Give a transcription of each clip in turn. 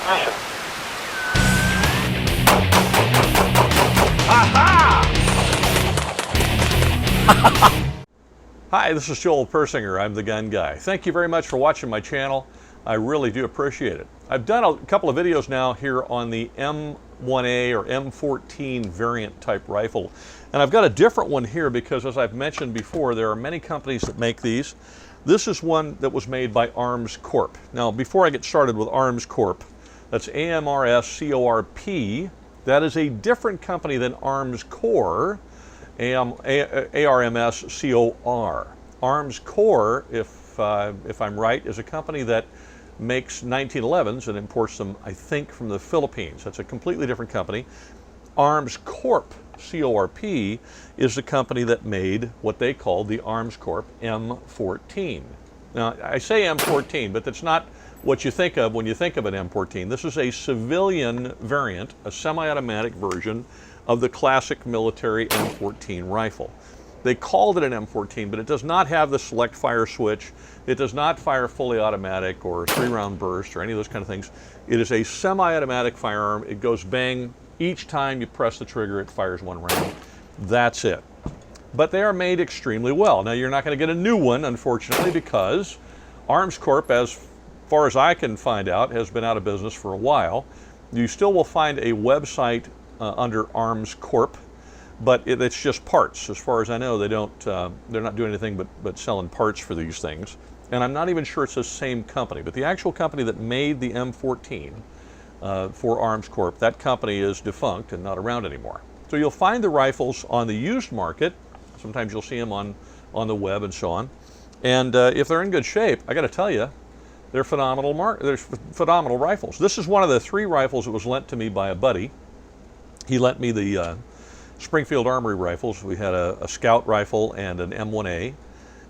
ignition. Hi, this is Joel Persinger. I'm the Gun Guy. Thank you very much for watching my channel. I really do appreciate it. I've done a couple of videos now here on the M1A or M14 variant type rifle. And I've got a different one here because, as I've mentioned before, there are many companies that make these. This is one that was made by ArmsCorp. Now, before I get started with ArmsCorp, that's AMRSCORP. That is a different company than ArmsCorp. ARMSCOR. ArmsCorp, if I'm right, is a company that makes 1911s and imports them, I think, from the Philippines. That's a completely different company. ArmsCorp, C-O-R-P, is the company that made what they called the ArmsCorp M14. Now, I say M14, but that's not what you think of when you think of an M14. This is a civilian variant, a semi-automatic version of the classic military M14 rifle. They called it an M14, but it does not have the select fire switch. It does not fire fully automatic or 3-round burst or any of those kind of things. It is a semi-automatic firearm. It goes bang. Each time you press the trigger, it fires 1 round. That's it. But they are made extremely well. Now, you're not going to get a new one, unfortunately, because ArmsCorp, as far as I can find out, has been out of business for a while. You still will find a website under ArmsCorp, but it's just parts. As far as I know, they're not doing anything but selling parts for these things. And I'm not even sure it's the same company, but the actual company that made the M14 for ArmsCorp, that company is defunct and not around anymore. So you'll find the rifles on the used market. Sometimes you'll see them on the web and so on. And if they're in good shape, I got to tell you, they're phenomenal rifles. This is one of the 3 rifles that was lent to me by a buddy. He lent me the Springfield Armory rifles. We had a Scout rifle and an M1A,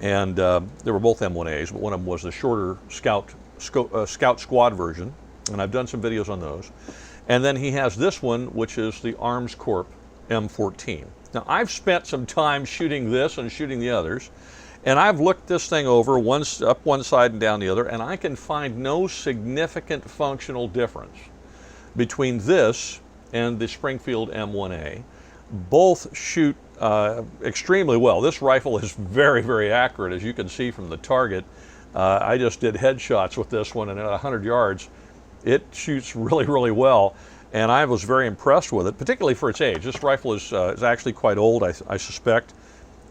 and they were both M1As, but one of them was the shorter Scout Squad version, and I've done some videos on those. And then he has this one, which is the ArmsCorp M14. Now, I've spent some time shooting this and shooting the others, and I've looked this thing over up one side and down the other, and I can find no significant functional difference between this and the Springfield M1A. Both shoot extremely well. This rifle is very, very accurate, as you can see from the target. I just did headshots with this one, and at 100 yards, it shoots really, really well. And I was very impressed with it, particularly for its age. This rifle is actually quite old, I suspect.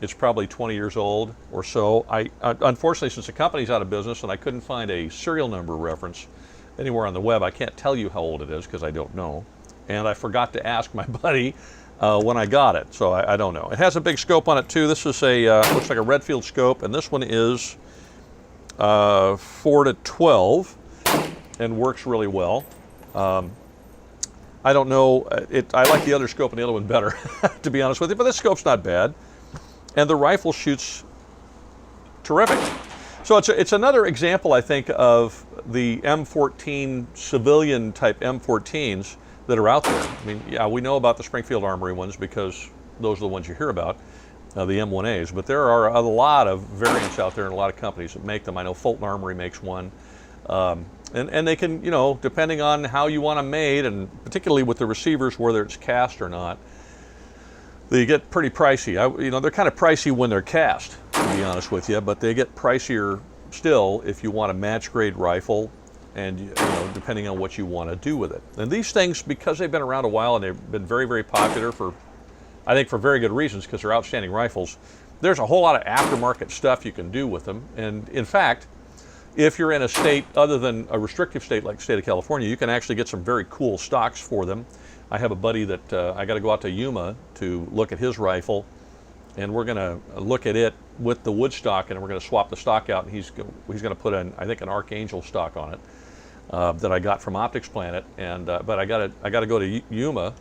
It's probably 20 years old or so. Unfortunately, since the company's out of business and I couldn't find a serial number reference anywhere on the web, I can't tell you how old it is because I don't know. And I forgot to ask my buddy when I got it, so I don't know. It has a big scope on it too. This is looks like a Redfield scope, and this one is 4-12 and works really well. I don't know, I like the other scope and the other one better, to be honest with you, but this scope's not bad. And the rifle shoots terrific. So it's another example, I think, of the M14 civilian type M14s that are out there. I mean, yeah, we know about the Springfield Armory ones because those are the ones you hear about, the M1As, but there are a lot of variants out there and a lot of companies that make them. I know Fulton Armory makes one. And they can, you know, depending on how you want them made, and particularly with the receivers, whether it's cast or not, they get pretty pricey. You know, they're kind of pricey when they're cast, to be honest with you, but they get pricier still if you want a match grade rifle, and you know, depending on what you want to do with it. And these things, because they've been around a while and they've been very, very popular for, I think, for very good reasons, because they're outstanding rifles, there's a whole lot of aftermarket stuff you can do with them. And in fact, if you're in a state other than a restrictive state like the state of California, you can actually get some very cool stocks for them. I have a buddy that I got to go out to Yuma to look at his rifle, and we're going to look at it with the wood stock, and we're going to swap the stock out, and he's going to put in, I think, an Archangel stock on it that I got from Optics Planet. And but I got to go to Yuma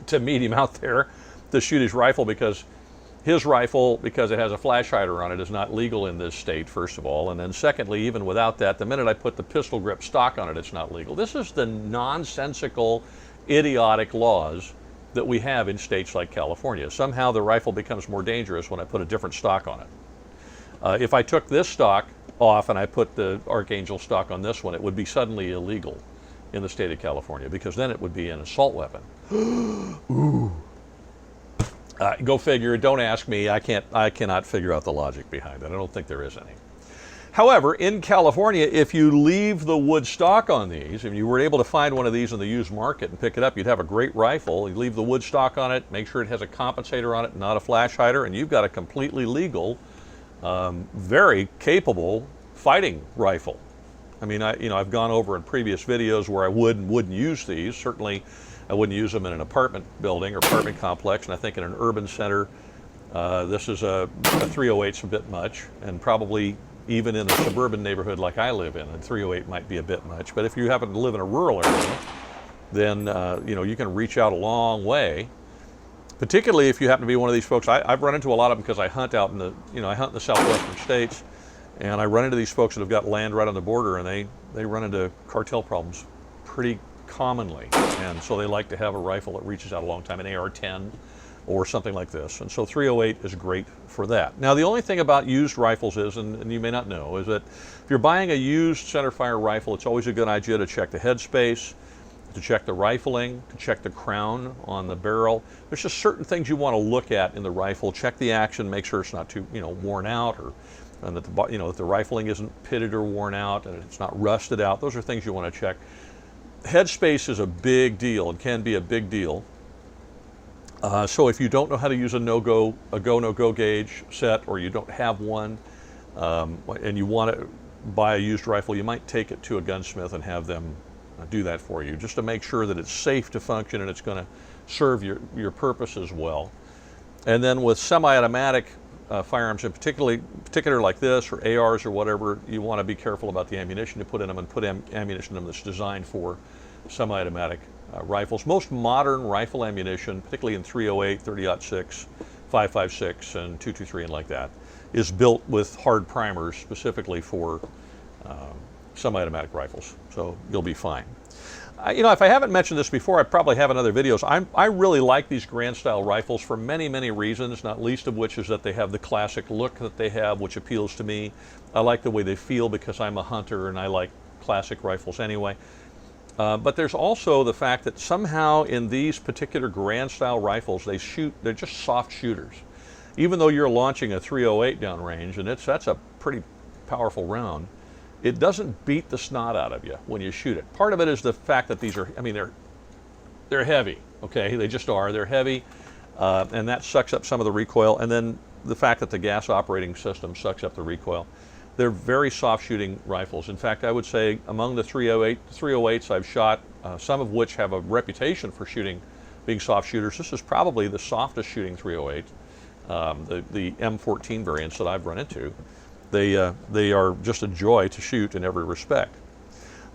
to meet him out there to shoot his rifle, because his rifle, because it has a flash hider on it, is not legal in this state, first of all. And then secondly, even without that, the minute I put the pistol grip stock on it, it's not legal. This is the nonsensical, idiotic laws that we have in states like California. Somehow the rifle becomes more dangerous when I put a different stock on it. If I took this stock off and I put the Archangel stock on this one, it would be suddenly illegal. in the state of California, because then it would be an assault weapon. Ooh. Go figure. Don't ask me. I cannot figure out the logic behind it. I don't think there is any. However, in California, if you leave the wood stock on these, and you were able to find one of these in the used market and pick it up, you'd have a great rifle. You leave the wood stock on it, make sure it has a compensator on it, not a flash hider, and you've got a completely legal, very capable fighting rifle. I mean, I've gone over in previous videos where I would and wouldn't use these. Certainly, I wouldn't use them in an apartment building or apartment complex, and I think in an urban center, this is a 308's a bit much, and probably even in a suburban neighborhood like I live in, a 308 might be a bit much. But if you happen to live in a rural area, then you can reach out a long way. Particularly if you happen to be one of these folks. I've run into a lot of them because I hunt out in the I hunt in the southwestern states, and I run into these folks that have got land right on the border, and they run into cartel problems pretty commonly, and so they like to have a rifle that reaches out a long time, an AR-10 or something like this. And so 308 is great for that. Now, the only thing about used rifles is, and you may not know, is that if you're buying a used centerfire rifle, it's always a good idea to check the headspace, to check the rifling, to check the crown on the barrel. There's just certain things you want to look at in the rifle. Check the action, make sure it's not too worn out, or and that that the rifling isn't pitted or worn out, and it's not rusted out. Those are things you want to check. Headspace is a big deal. It can be a big deal. So if you don't know how to use a go, no-go gauge set, or you don't have one, and you want to buy a used rifle, you might take it to a gunsmith and have them do that for you, just to make sure that it's safe to function and it's going to serve your purposes well. And then with semi-automatic firearms, in particular like this, or ARs or whatever, you want to be careful about the ammunition you put in them, and put ammunition in them that's designed for semi-automatic rifles. Most modern rifle ammunition, particularly in 308, 30-06, 5.56, and 223 and like that, is built with hard primers specifically for semi-automatic rifles, so you'll be fine. If I haven't mentioned this before, I probably have in other videos. I really like these Grand style rifles for many, many reasons, not least of which is that they have the classic look that they have, which appeals to me. I like the way they feel because I'm a hunter and I like classic rifles anyway. But there's also the fact that somehow in these particular Grand style rifles, they're just soft shooters. Even though you're launching a 308 downrange, and that's a pretty powerful round, it doesn't beat the snot out of you when you shoot it. Part of it is the fact that these are, they're heavy, okay? They just are, they're heavy, and that sucks up some of the recoil, and then the fact that the gas operating system sucks up the recoil. They're very soft shooting rifles. In fact, I would say among the 308s I've shot, some of which have a reputation for being soft shooters, this is probably the softest shooting 308, the M14 variants that I've run into. They are just a joy to shoot in every respect.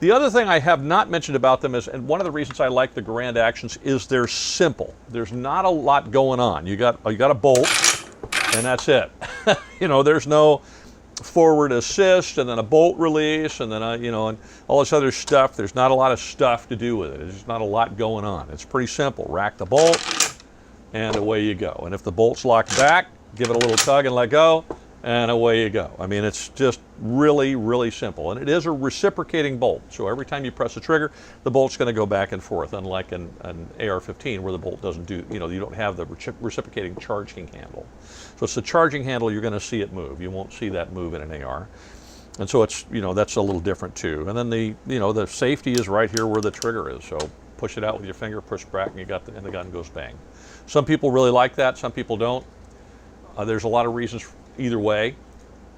The other thing I have not mentioned about them is, and one of the reasons I like the Grand Actions, is they're simple. There's not a lot going on. You got a bolt, and that's it. There's no forward assist and then a bolt release and then and all this other stuff. There's not a lot of stuff to do with it. There's just not a lot going on. It's pretty simple. Rack the bolt and away you go. And if the bolt's locked back, give it a little tug and let go, and away you go. It's just really, really simple. And it is a reciprocating bolt. So every time you press the trigger, the bolt's going to go back and forth, unlike an AR-15 where the bolt doesn't do, you don't have the reciprocating charging handle. So it's the charging handle, you're going to see it move. You won't see that move in an AR. And so it's, that's a little different too. And then the safety is right here where the trigger is. So push it out with your finger, push back, and and the gun goes bang. Some people really like that, some people don't. There's a lot of reasons either way.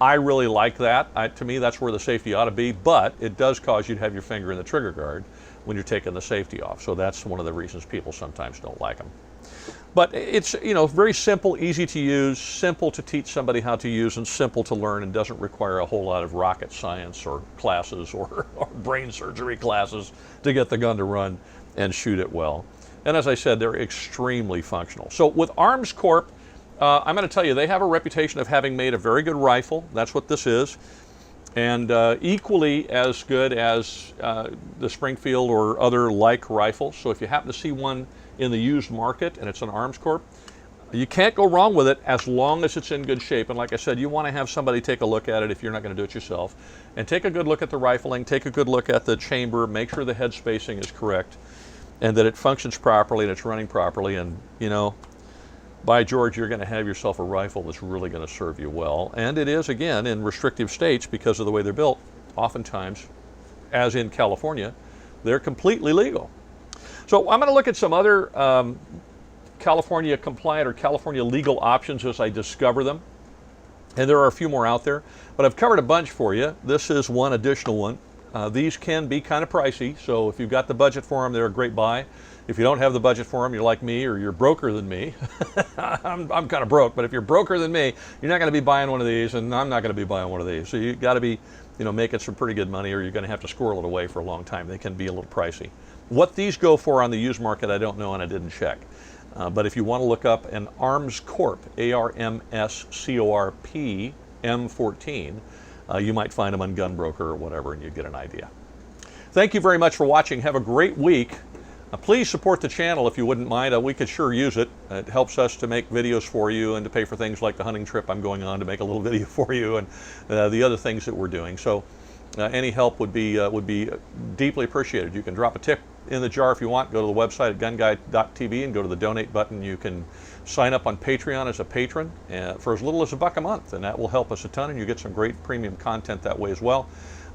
I really like that. To me, that's where the safety ought to be, but it does cause you to have your finger in the trigger guard when you're taking the safety off. So that's one of the reasons people sometimes don't like them. But it's, very simple, easy to use, simple to teach somebody how to use, and simple to learn, and doesn't require a whole lot of rocket science or classes or brain surgery classes to get the gun to run and shoot it well. And as I said, they're extremely functional. So with ArmsCorp, I'm going to tell you, they have a reputation of having made a very good rifle. That's what this is. And equally as good as the Springfield or other like rifles. So if you happen to see one in the used market and it's an ArmsCorp, You can't go wrong with it as long as it's in good shape. And like I said, you want to have somebody take a look at it if you're not going to do it yourself. And take a good look at the rifling, take a good look at the chamber, make sure the head spacing is correct and that it functions properly and it's running properly. And, you know, by George, you're going to have yourself a rifle that's really going to serve you well. And it is, again, in restrictive states because of the way they're built. Oftentimes, as in California, they're completely legal. So I'm going to look at some other California compliant or California legal options as I discover them. And there are a few more out there, but I've covered a bunch for you. This is one additional one. These can be kind of pricey, so if you've got the budget for them, they're a great buy. If you don't have the budget for them, you're like me or you're broker than me. I'm kind of broke, but if you're broker than me, you're not going to be buying one of these, and I'm not going to be buying one of these. So you've got to be, you know, making some pretty good money, or you're going to have to squirrel it away for a long time. They can be a little pricey. What these go for on the used market, I don't know, and I didn't check. But if you want to look up an ArmsCorp, ArmsCorp M14, you might find them on GunBroker or whatever, and you get an idea. Thank you very much for watching. Have a great week. Please support the channel if you wouldn't mind. We could sure use it. It helps us to make videos for you and to pay for things like the hunting trip I'm going on to make a little video for you and the other things that we're doing. So any help would be deeply appreciated. You can drop a tip in the jar if you want. Go to the website at GunGuy.tv and go to the donate button. You can sign up on Patreon as a patron for as little as $1 a month, and that will help us a ton, and you get some great premium content that way as well.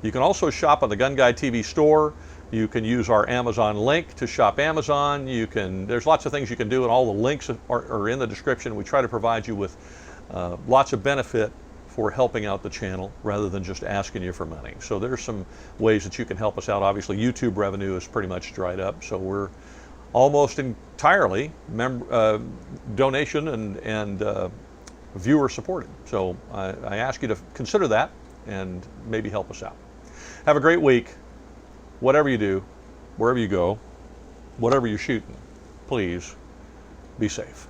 You can also shop on the GunGuy TV store. You can use our Amazon link to shop Amazon. There's lots of things you can do, and all the links are in the description. We try to provide you with lots of benefit for helping out the channel rather than just asking you for money. So there's some ways that you can help us out. Obviously, YouTube revenue is pretty much dried up, so we're almost entirely donation and viewer supported. So I ask you to consider that and maybe help us out. Have a great week. Whatever you do, wherever you go, whatever you're shooting, please be safe.